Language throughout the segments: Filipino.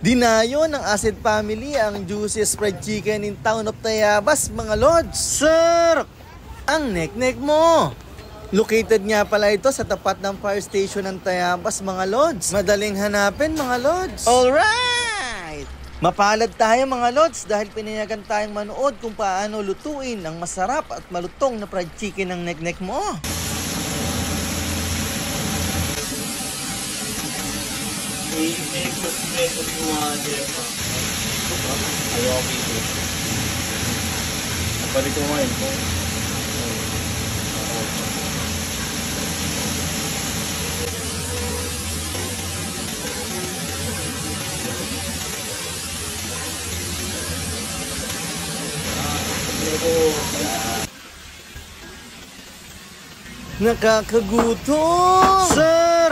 Dinayo ng Acid Family ang juiciest fried chicken in town of Tayabas, mga lods. Sir, ang nek-nek mo. Located nga pala ito sa tapat ng fire station ng Tayabas, mga lods. Madaling hanapin, mga lods. Alright! Mapalad tayo, mga lods, dahil pinayagan tayong manood kung paano lutuin ang masarap at malutong na fried chicken ng nek-nek mo. Ayaw ako ito. Nagpalit ko ngayon po. Nakakagutom! Sir!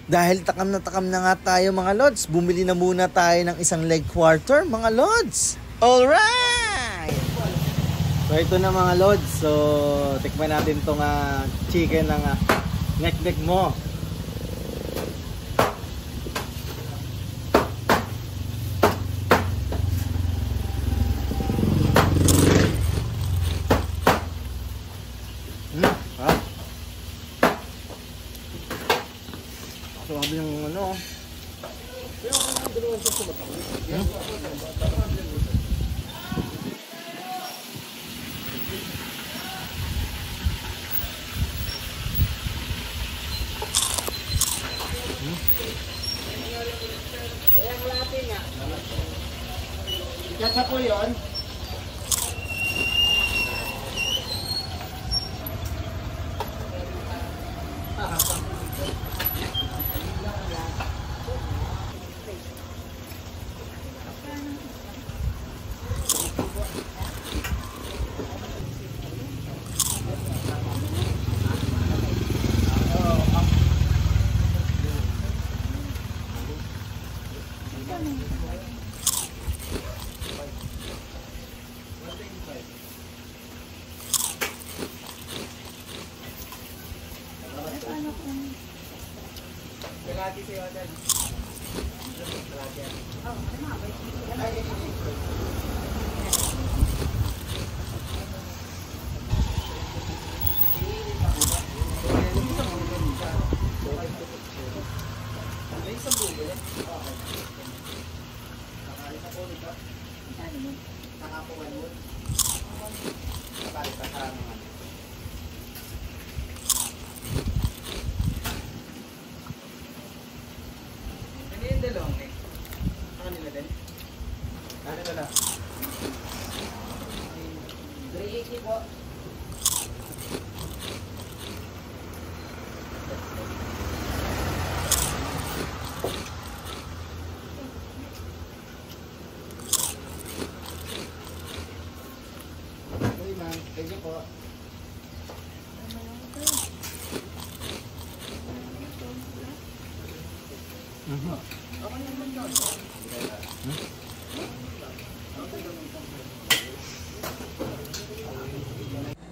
Dahil takam na nga tayo, mga lods, bumili na muna tayo ng isang leg quarter, mga lods. Alright! So ito na, mga lods. So tikman natin tong chicken ng nek-nek mo. Sabi yung ano. Kaya po yun.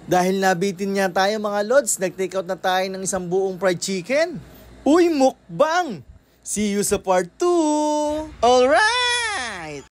Dahil nabitin niya tayo, mga lods, nag-take out na tayo ng isang buong fried chicken. Uy, mukbang! See you sa part 2!